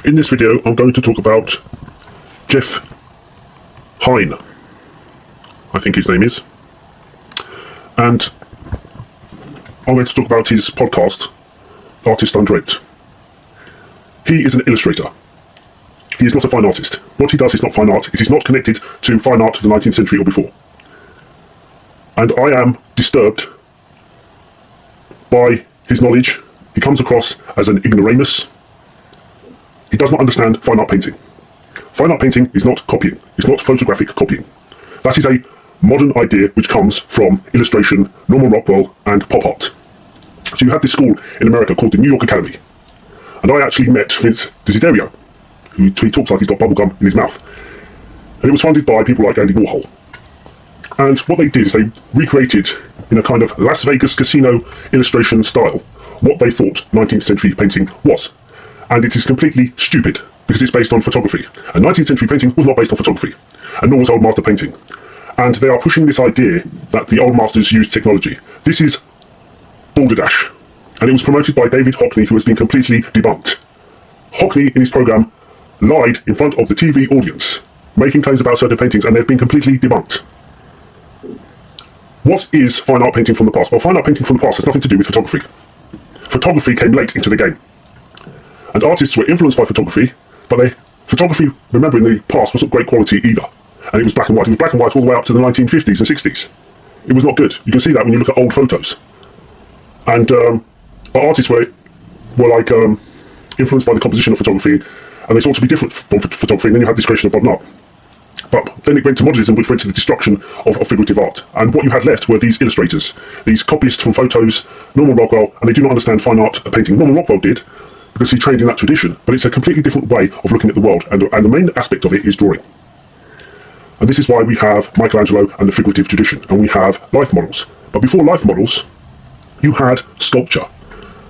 In this video, I'm going to talk about Jeff Hein, I think his name is. And I'm going to talk about his podcast, Artist Undraped. He is an illustrator. He is not a fine artist. What he does is not fine art. It is not connected to fine art of the 19th century or before. And I am disturbed by his knowledge. He comes across as an ignoramus. He does not understand fine art painting. Fine art painting is not copying. It's not photographic copying. That is a modern idea which comes from illustration, Norman Rockwell, and pop art. So you have this school in America called the New York Academy. And I actually met Vince Desiderio, who he talks like he's got bubblegum in his mouth. And it was funded by people like Andy Warhol. And what they did is they recreated, in a kind of Las Vegas casino illustration style, what they thought 19th century painting was. And it is completely stupid, because it's based on photography. And 19th century painting was not based on photography, and nor was old master painting. And they are pushing this idea that the old masters used technology. This is balderdash. And it was promoted by David Hockney, who has been completely debunked. Hockney, in his programme, lied in front of the TV audience, making claims about certain paintings, and they've been completely debunked. What is fine art painting from the past? Well, fine art painting from the past has nothing to do with photography. Photography came late into the game. And artists were influenced by photography, but photography, remember, in the past wasn't great quality either. And it was black and white. It was black and white all the way up to the 1950s and 60s. It was not good. You can see that when you look at old photos. And artists were like influenced by the composition of photography, and they sought to be different from photography, and then you had this creation of modern art. But then it went to modernism, which went to the destruction of figurative art. And what you had left were these illustrators, these copyists from photos, Norman Rockwell, and they do not understand fine art painting. Norman Rockwell did, because he trained in that tradition, but it's a completely different way of looking at the world, and the main aspect of it is drawing. And this is why we have Michelangelo and the figurative tradition, and we have life models. But before life models, you had sculpture,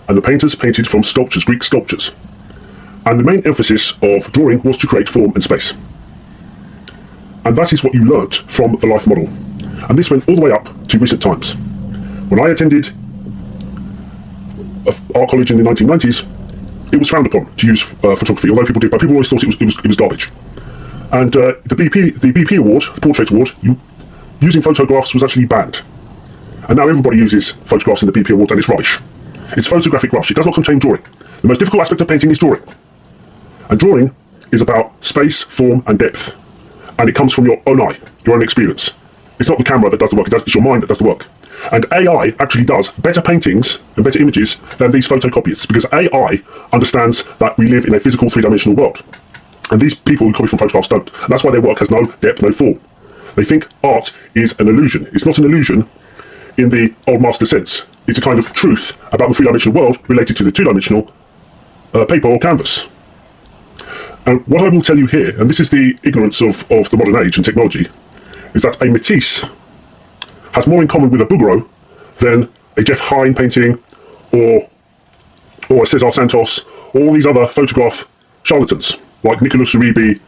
and the painters painted from sculptures, Greek sculptures. And the main emphasis of drawing was to create form and space. And that is what you learnt from the life model. And this went all the way up to recent times. When I attended art college in the 1990s, it was frowned upon to use photography, although people did, but people always thought it was garbage. And the BP award, the portrait award, using photographs was actually banned. And now everybody uses photographs in the BP award, and it's rubbish. It's photographic rubbish. It does not contain drawing. The most difficult aspect of painting is drawing. And drawing is about space, form, and depth. And it comes from your own eye, your own experience. It's not the camera that does the work, it's your mind that does the work. And AI actually does better paintings and better images than these photocopyists, because AI understands that we live in a physical three-dimensional world. And these people who copy from photographs don't. And that's why their work has no depth, no form. They think art is an illusion. It's not an illusion in the old master sense. It's a kind of truth about the three-dimensional world related to the two-dimensional paper or canvas. And what I will tell you here, and this is the ignorance of the modern age and technology, is that a Matisse has more in common with a Bouguereau than a Jeff Hein painting or a Cesar Santos, or all these other photograph charlatans like Nicolas Uribe,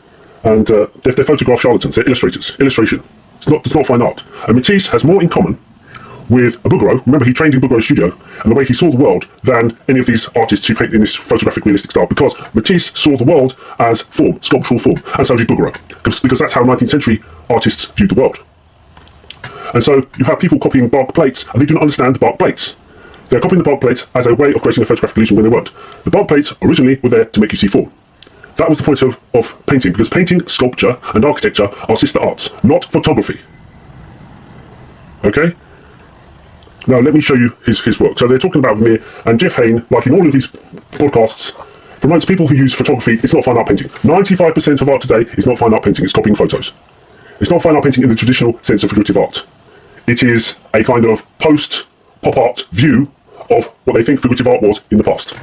and they're photograph charlatans. They're illustrators. Illustration. It's not fine art. And Matisse has more in common with a Bouguereau. Remember, he trained in Bouguereau's studio, and the way he saw the world, than any of these artists who paint in this photographic realistic style, because Matisse saw the world as form, sculptural form, and so did Bouguereau, because that's how 19th century artists viewed the world. And so you have people copying bark plates, and they do not understand bark plates. They're copying the bark plates as a way of creating a photographic illusion when they weren't. The bark plates originally were there to make you see form. That was the point of painting, because painting, sculpture, and architecture are sister arts, not photography. Okay? Now let me show you his work. So they're talking about Vermeer, and Jeff Hein, like in all of these podcasts, promotes people who use photography. It's not fine art painting. 95% of art today is not fine art painting, it's copying photos. It's not fine art painting in the traditional sense of figurative art. It is a kind of post-pop art view of what they think figurative art was in the past.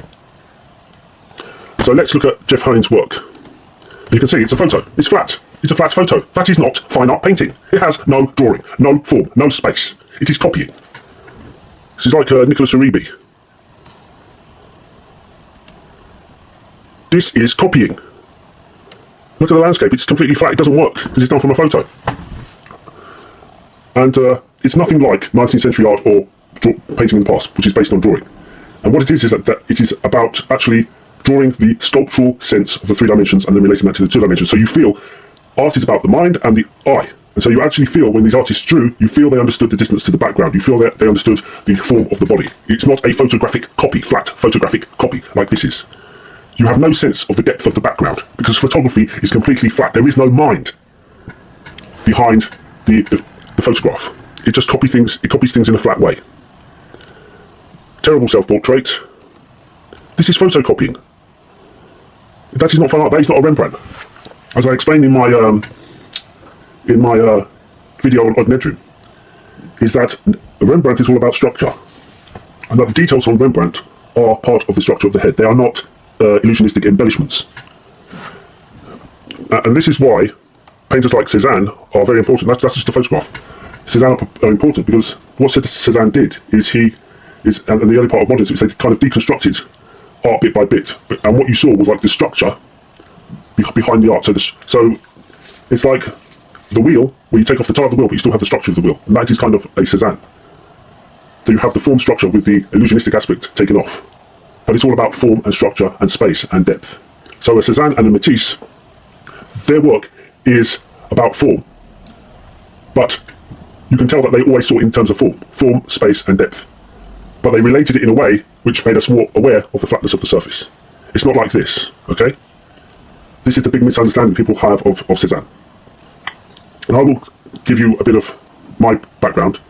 So let's look at Jeff Hein's work. You can see it's a photo. It's flat. It's a flat photo. That is not fine art painting. It has no drawing, no form, no space. It is copying. This is like Nicolas Uribe. This is copying. Look at the landscape. It's completely flat. It doesn't work because it's done from a photo. And it's nothing like 19th century art or painting in the past, which is based on drawing. And what it is that it is about actually drawing the sculptural sense of the 3 dimensions and then relating that to the 2 dimensions. So you feel art is about the mind and the eye. And so you actually feel, when these artists drew, you feel they understood the distance to the background. You feel that they understood the form of the body. It's not a photographic copy, flat photographic copy like this is. You have no sense of the depth of the background because photography is completely flat. There is no mind behind the photograph. It just copies things in a flat way. Terrible self-portrait. This is photocopying. That is not fine art. That is not a Rembrandt. As I explained in my video on Odd Nedroom, is that Rembrandt is all about structure, and that the details on Rembrandt are part of the structure of the head. They are not illusionistic embellishments. And this is why painters like Cézanne are very important. That's just a photograph. Cézanne are important because what Cézanne did is and the early part of modernism is they kind of deconstructed art bit by bit, and what you saw was like the structure behind the art. So it's like the wheel, where you take off the tire of the wheel, but you still have the structure of the wheel, and that is kind of a Cézanne. So you have the form structure with the illusionistic aspect taken off, but it's all about form and structure and space and depth. So a Cézanne and a Matisse, their work is about form, but you can tell that they always saw it in terms of form, space and depth, but they related it in a way which made us more aware of the flatness of the surface. It's not like this, okay? This is the big misunderstanding people have of Cézanne. And I will give you a bit of my background,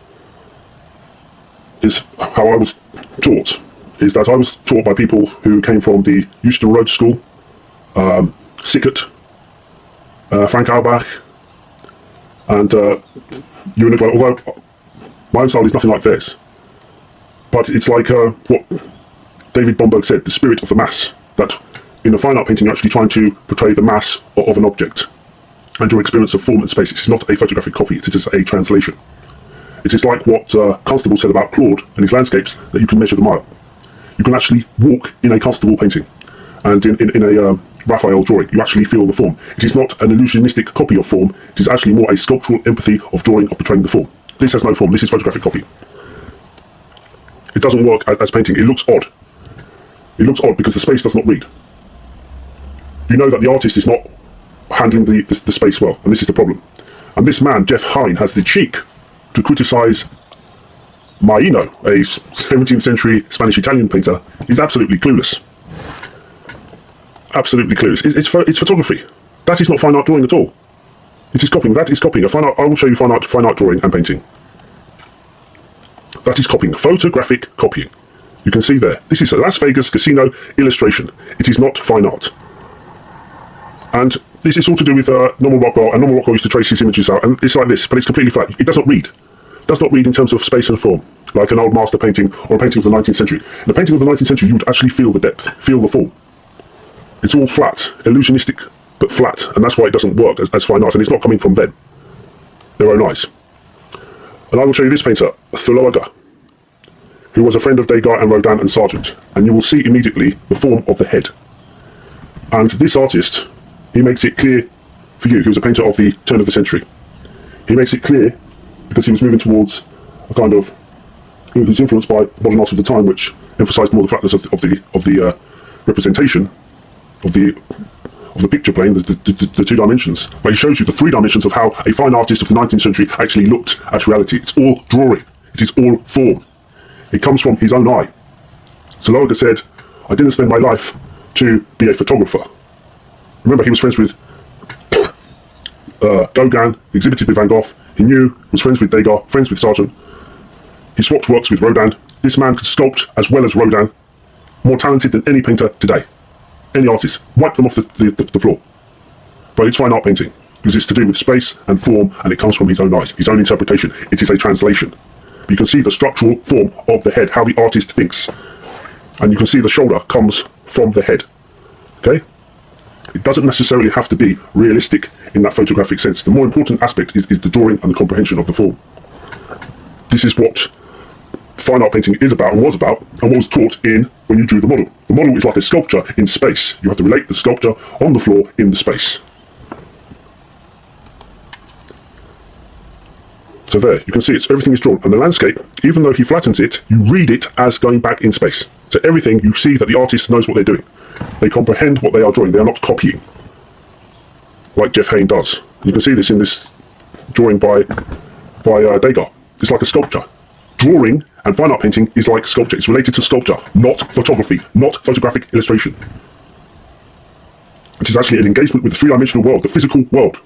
is how I was taught, is that I was taught by people who came from the Euston Road School, Sickert, Frank Auerbach, and Ewan Glenn, although my own style is nothing like theirs. But it's like what David Bomberg said, the spirit of the mass, that in a fine art painting you're actually trying to portray the mass of an object and your experience of form and space. It's not a photographic copy, it is a translation. It is like what Constable said about Claude and his landscapes, that you can measure the mile. You can actually walk in a Constable painting, and in a Raphael drawing, you actually feel the form. It is not an illusionistic copy of form, it is actually more a sculptural empathy of drawing, of portraying the form. This has no form, this is photographic copy. It doesn't work as painting, it looks odd. It looks odd because the space does not read. You know that the artist is not handling the space well, and this is the problem. And this man, Jeff Hein, has the cheek to criticize Maino, a 17th century Spanish-Italian painter. He's absolutely clueless. Absolutely clueless. It's photography. That is not fine art drawing at all. It is copying. That is copying. I will show you fine art drawing and painting. That is copying. Photographic copying. You can see there. This is a Las Vegas casino illustration. It is not fine art. And this is all to do with Norman Rockwell, and Norman Rockwell used to trace his images out, and it's like this, but it's completely flat. It does not read. It does not read in terms of space and form, like an old master painting or a painting of the 19th century. In a painting of the 19th century, you would actually feel the depth, feel the form. It's all flat, illusionistic, but flat, and that's why it doesn't work as fine art, and it's not coming from them, their own eyes. And I will show you this painter, Thuloaga, who was a friend of Degas and Rodin and Sargent, and you will see immediately the form of the head. And this artist, he makes it clear for you, he was a painter of the turn of the century. He makes it clear because he was moving towards a kind of, he was influenced by modern art of the time, which emphasised more the flatness of the representation of the picture plane, the 2 dimensions. But he shows you the 3 dimensions of how a fine artist of the 19th century actually looked at reality. It's all drawing. It is all form. It comes from his own eye. Thuloaga said, I didn't spend my life to be a photographer. Remember, he was friends with Gauguin, exhibited with Van Gogh. He knew, was friends with Degas, friends with Sargent. He swapped works with Rodin. This man could sculpt as well as Rodin, more talented than any painter today. Any artist, wipe them off the floor. But it's fine art painting, because it's to do with space and form, and it comes from his own eyes, his own interpretation. It is a translation. You can see the structural form of the head, how the artist thinks. And you can see the shoulder comes from the head. Okay? It doesn't necessarily have to be realistic in that photographic sense. The more important aspect is the drawing and the comprehension of the form. This is what fine art painting is about and was about, and what was taught in when you drew the model. The model is like a sculpture in space. You have to relate the sculpture on the floor in the space. So there, you can see everything is drawn. And the landscape, even though he flattens it, you read it as going back in space. So everything, you see that the artist knows what they're doing. They comprehend what they are drawing. They are not copying, like Jeff Hein does. You can see this in this drawing by Degas. It's like a sculpture. Drawing and fine art painting is like sculpture. It's related to sculpture, not photography, not photographic illustration. It is actually an engagement with the three-dimensional world, the physical world.